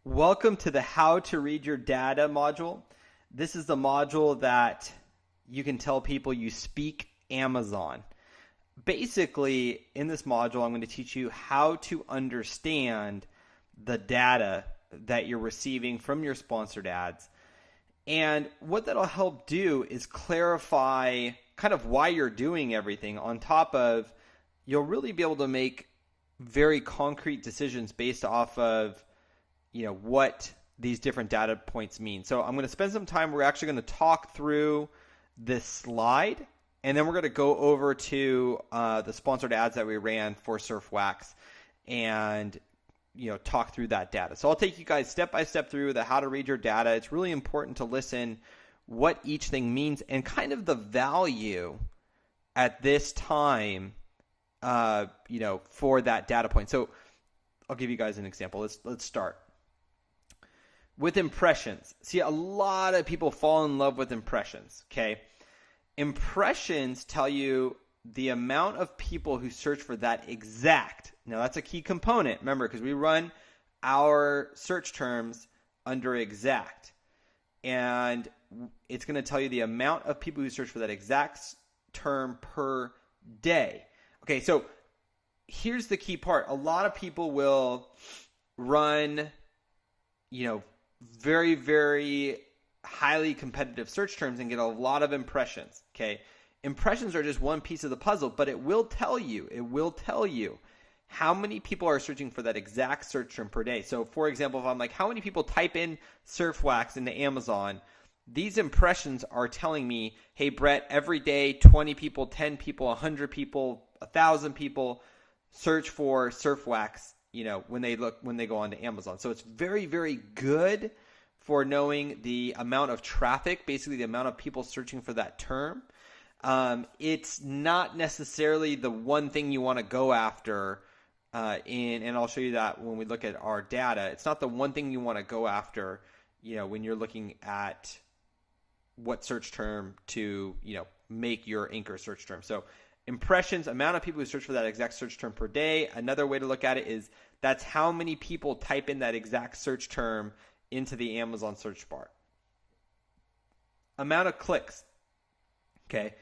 Welcome to the How to Read Your Data module. This is the module that you can tell people you speak Amazon. Basically, in this module, I'm going to teach you how to understand the data that you're receiving from your sponsored ads. And what that'll help do is clarify kind of why you're doing everything, on top of you'll really be able to make very concrete decisions based off of what these different data points mean. So I'm going to spend some time. We're actually going to talk through this slide, and then we're going to go over to the sponsored ads that we ran for SurfWax and talk through that data. So I'll take you guys step by step through the how to read your data. It's really important to listen what each thing means and kind of the value at this time for that data point. So I'll give you guys an example. Let's start with impressions. See, a lot of people fall in love with impressions, okay? Impressions tell you the amount of people who search for that exact. Now, that's a key component, remember, because we run our search terms under exact. And it's going to tell you the amount of people who search for that exact term per day. Okay, so here's the key part. A lot of people will run, very, very highly competitive search terms and get a lot of impressions, okay? Impressions are just one piece of the puzzle, but it will tell you how many people are searching for that exact search term per day. So, for example, if I'm like, how many people type in SurfWax into Amazon, these impressions are telling me, hey, Brett, every day, 20 people, 10 people, 100 people, 1,000 people search for SurfWax, when they go onto Amazon. So it's very, very good for knowing the amount of traffic, basically the amount of people searching for that term. It's not necessarily the one thing you want to go after and I'll show you that when we look at our data. It's not the one thing you want to go after, when you're looking at what search term to, make your anchor search term. So impressions, amount of people who search for that exact search term per day. Another way to look at it is that's how many people type in that exact search term into the Amazon search bar. Amount of clicks. Okay.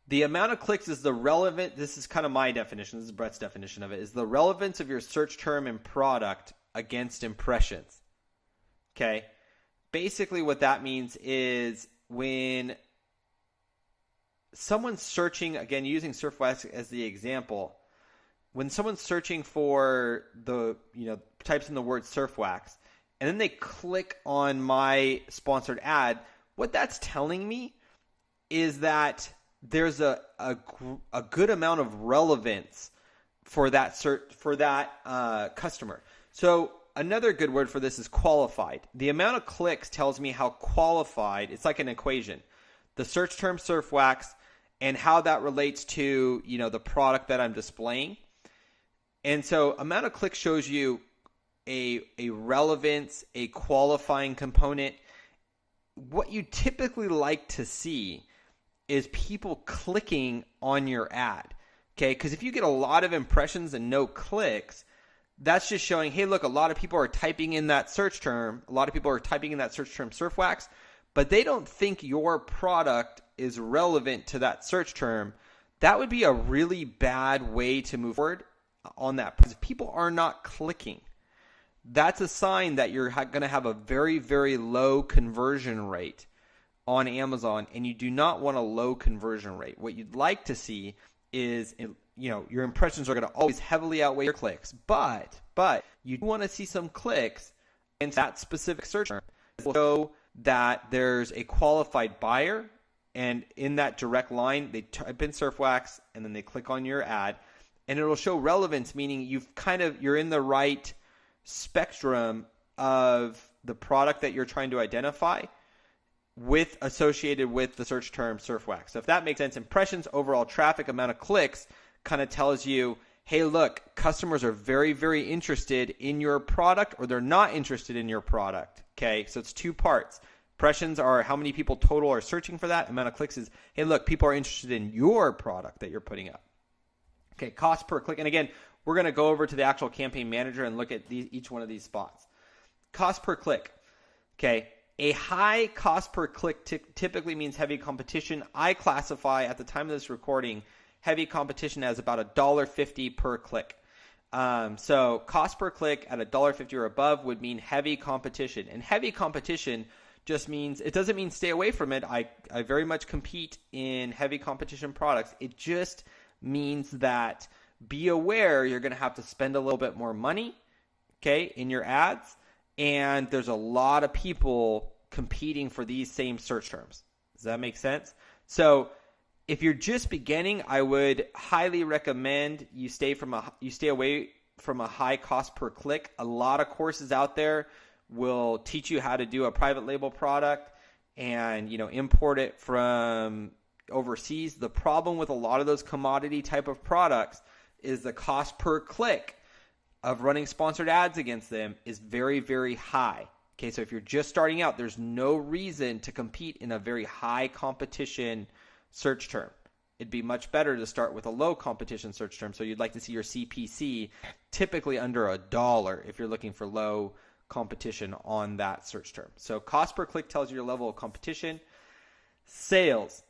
The amount of clicks is the relevant, this is kind of my definition, this is Brett's definition of it, is the relevance of your search term and product against impressions. Okay. Basically what that means is when someone's searching, again, using SurfWax as the example, when someone's searching for the, types in the word SurfWax, and then they click on my sponsored ad, what that's telling me is that there's a good amount of relevance for that customer. So another good word for this is qualified. The amount of clicks tells me how qualified, it's like an equation. The search term SurfWax and how that relates to, the product that I'm displaying. And so amount of clicks shows you a relevance, a qualifying component. What you typically like to see is people clicking on your ad, okay? Because if you get a lot of impressions and no clicks, that's just showing, hey, look, a lot of people are typing in that search term. A lot of people are typing in that search term SurfWax, but they don't think your product is relevant to that search term. That would be a really bad way to move forward on that, because people are not clicking. That's a sign that you're going to have a very, very low conversion rate on Amazon, and you do not want a low conversion rate. What you'd like to see is, your impressions are going to always heavily outweigh your clicks, but you want to see some clicks in that specific search term. It will show that there's a qualified buyer, and in that direct line, they type in SurfWax, and then they click on your ad, and it'll show relevance, meaning you're in the right spectrum of the product that you're trying to identify associated with the search term SurfWax. So if that makes sense, impressions, overall traffic, amount of clicks kind of tells you, hey, look, customers are very, very interested in your product, or they're not interested in your product. Okay, so it's two parts. Impressions are how many people total are searching for that. Amount of clicks is, hey, look, people are interested in your product that you're putting up. Okay, cost per click. And again, we're going to go over to the actual campaign manager and look at each one of these spots. Cost per click. Okay. A high cost per click typically means heavy competition. I classify at the time of this recording heavy competition as about $1.50 per click. So cost per click at $1.50 or above would mean heavy competition. And heavy competition just means, it doesn't mean stay away from it. I very much compete in heavy competition products. It just means that be aware you're going to have to spend a little bit more money, okay, in your ads. And there's a lot of people competing for these same search terms. Does that make sense? So if you're just beginning, I would highly recommend you stay away from a high cost per click. A lot of courses out there will teach you how to do a private label product and, import it from overseas. The problem with a lot of those commodity type of products is the cost per click of running sponsored ads against them is very, very high. Okay, so if you're just starting out, there's no reason to compete in a very high competition search term. It'd be much better to start with a low competition search term. So you'd like to see your CPC typically under $1 if you're looking for low competition on that search term. So cost per click tells you your level of competition. Sales.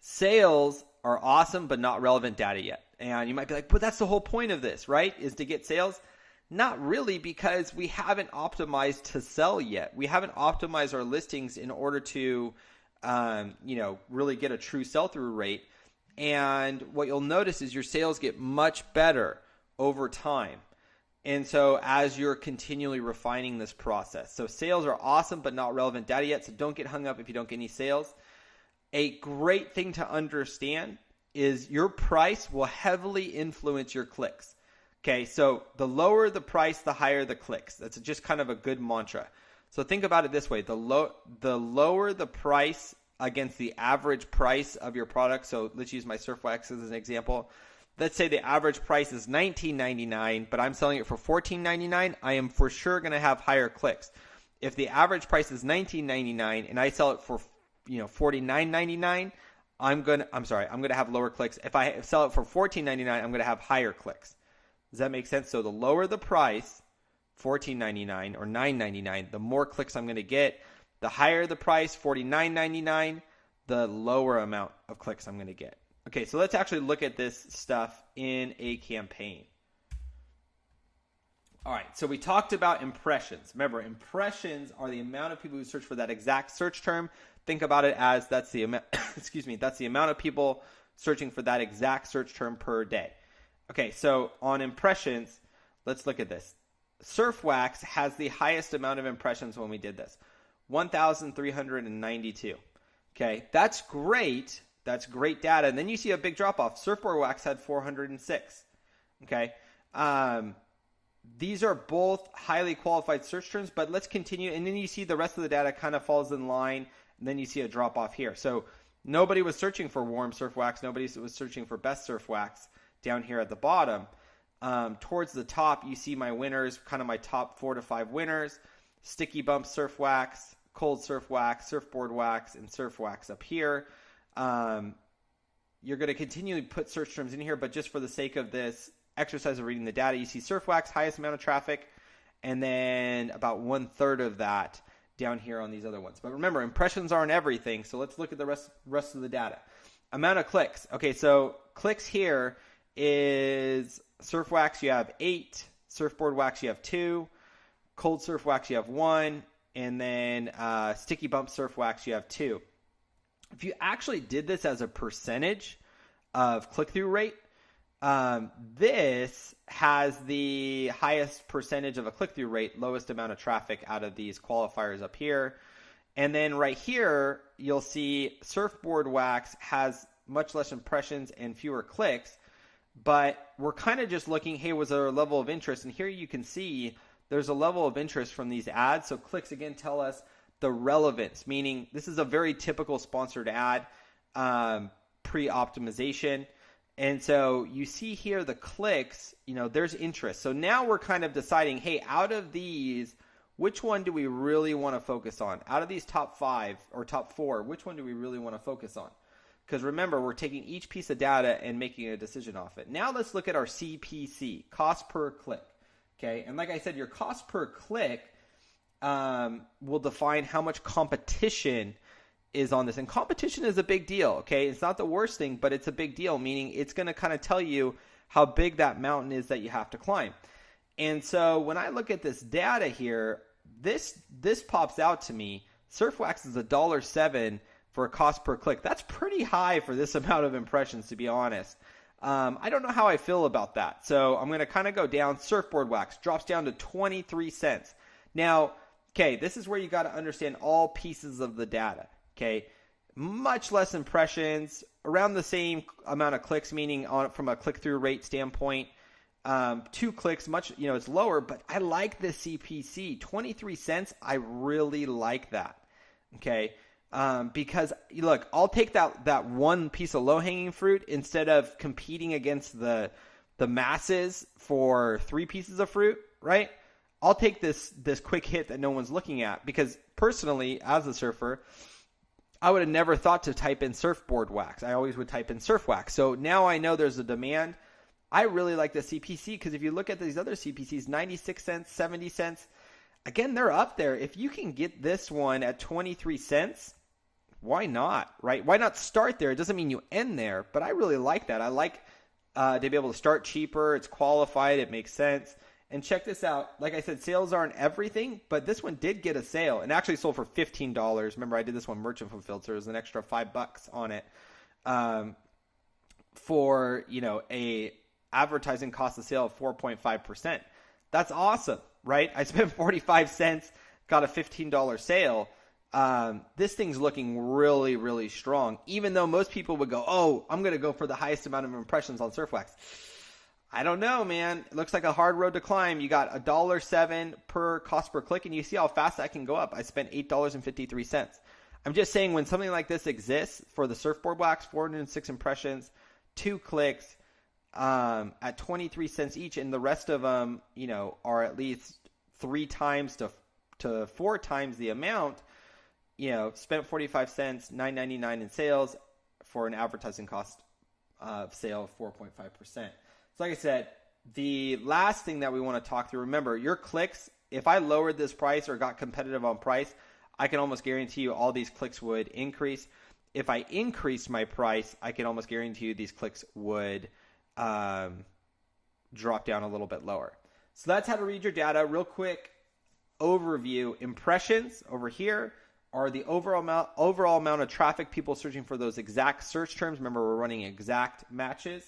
Sales are awesome, but not relevant data yet. And you might be like, but that's the whole point of this, right? Is to get sales? Not really, because we haven't optimized to sell yet. We haven't optimized our listings in order to, really get a true sell-through rate. And what you'll notice is your sales get much better over time. And so as you're continually refining this process. So sales are awesome, but not relevant data yet. So don't get hung up if you don't get any sales. A great thing to understand is your price will heavily influence your clicks. Okay, so the lower the price, the higher the clicks. That's just kind of a good mantra. So think about it this way. The lower the price against the average price of your product. So let's use my Surf Wax as an example. Let's say the average price is $19.99, but I'm selling it for $14.99. I am for sure going to have higher clicks. If the average price is $19.99 and I sell it for $49.99, I'm going to have lower clicks. If I sell it for $14.99, I'm going to have higher clicks. Does that make sense? So the lower the price, $14.99 or $9.99, the more clicks I'm going to get. The higher the price, $49.99, the lower amount of clicks I'm going to get. Okay, so let's actually look at this stuff in a campaign. All right, so we talked about impressions. Remember, impressions are the amount of people who search for that exact search term. Think about it as that's the amount, that's the amount of people searching for that exact search term per day. Okay, so on impressions, let's look at this. Surf Wax has the highest amount of impressions when we did this, 1,392. Okay, that's great. That's great data. And then you see a big drop off. Surfboard Wax had 406. Okay, these are both highly qualified search terms, but let's continue. And then you see the rest of the data kind of falls in line. And then you see a drop off here. So nobody was searching for warm surf wax. Nobody was searching for best surf wax down here at the bottom. Towards the top, you see my winners, kind of my top 4 to 5 winners. Sticky Bump Surf Wax, Cold Surf Wax, Surfboard Wax, and Surf Wax up here. You're going to continually put search terms in here, but just for the sake of this exercise of reading the data, you see Surf Wax, highest amount of traffic, and then about 1/3 of that down here on these other ones. But remember, impressions aren't everything, so let's look at the rest of the data. Amount of clicks. Okay, so clicks here is Surf Wax, you have 8. Surfboard Wax, you have 2. Cold Surf Wax, you have 1. And then Sticky Bump Surf Wax, you have 2. If you actually did this as a percentage of click-through rate, this has the highest percentage of a click-through rate, lowest amount of traffic out of these qualifiers up here. And then right here, you'll see Surfboard Wax has much less impressions and fewer clicks, but we're kind of just looking, hey, was there a level of interest? And here you can see there's a level of interest from these ads. So clicks, again, tell us the relevance, meaning this is a very typical sponsored ad, pre-optimization. And so you see here the clicks, there's interest. So now we're kind of deciding, hey, out of these, which one do we really want to focus on? Out of these top 5 or top 4, which one do we really want to focus on? Because remember, we're taking each piece of data and making a decision off it. Now let's look at our CPC, cost per click. Okay. And like I said, your cost per click will define how much competition is on this. And competition is a big deal. Okay. It's not the worst thing, but it's a big deal, meaning it's going to kind of tell you how big that mountain is that you have to climb. And so when I look at this data here, this pops out to me. Surfwax is $1.07 for a cost per click. That's pretty high for this amount of impressions, to be honest. I don't know how I feel about that. So I'm going to kind of go down. Surfboard wax drops down to 23 cents. Now, okay, this is where you got to understand all pieces of the data. Okay, much less impressions, around the same amount of clicks, meaning from a click-through rate standpoint. 2 clicks, much, it's lower, but I like the CPC. 23 cents, I really like that. Okay. Because look, I'll take that one piece of low-hanging fruit instead of competing against the masses for 3 pieces of fruit, right? I'll take this quick hit that no one's looking at, because personally, as a surfer, I would have never thought to type in surfboard wax. I always would type in surf wax. So now I know there's a demand. I really like the CPC, because if you look at these other CPCs, 96 cents, 70 cents, again, they're up there. If you can get this one at 23 cents, why not, right? Why not start there? It doesn't mean you end there, but I really like that. I like to be able to start cheaper. It's qualified. It makes sense. And check this out. Like I said, sales aren't everything, but this one did get a sale and actually sold for $15. Remember, I did this one merchant fulfilled, so there's an extra $5 on it for, a advertising cost of sale of 4.5%. That's awesome, right? I spent 45 cents, got a $15 sale. This thing's looking really, really strong, even though most people would go, oh, I'm going to go for the highest amount of impressions on Surfwax. I don't know, man. It looks like a hard road to climb. You got $1.07 per cost per click, and you see how fast that can go up. I spent $8.53. I'm just saying, when something like this exists for the surfboard wax, 406 impressions, 2 clicks, at 23 cents each, and the rest of them, are at least 3 times to 4 times the amount, spent 45 cents, $9.99 in sales for an advertising cost of sale of 4.5%. So like I said, the last thing that we want to talk through, remember, your clicks, if I lowered this price or got competitive on price, I can almost guarantee you all these clicks would increase. If I increased my price, I can almost guarantee you these clicks would drop down a little bit lower. So that's how to read your data. Real quick overview. Impressions over here are the overall amount of traffic, people searching for those exact search terms. Remember, we're running exact matches.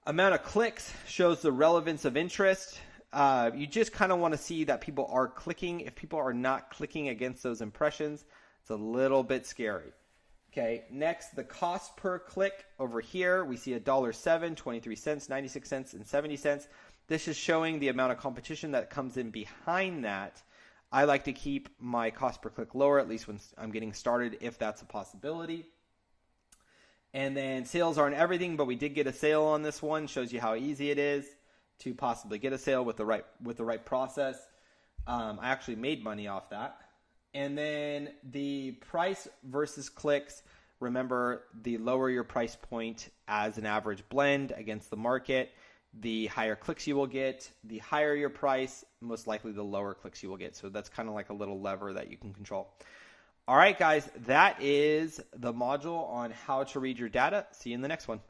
Amount of clicks shows the relevance of interest. You just kind of want to see that people are clicking. If people are not clicking against those impressions, it's a little bit scary. Okay, next, the cost per click over here. We see $1.07, 23 cents, 96 cents, and 70 cents. This is showing the amount of competition that comes in behind that. I like to keep my cost per click lower, at least when I'm getting started, if that's a possibility. And then sales aren't everything, but we did get a sale on this one. Shows you how easy it is to possibly get a sale with the right process. I actually made money off that. And then the price versus clicks. Remember, the lower your price point as an average blend against the market, the higher clicks you will get. The higher your price, most likely the lower clicks you will get. So that's kind of like a little lever that you can control. All right, guys, that is the module on how to read your data. See you in the next one.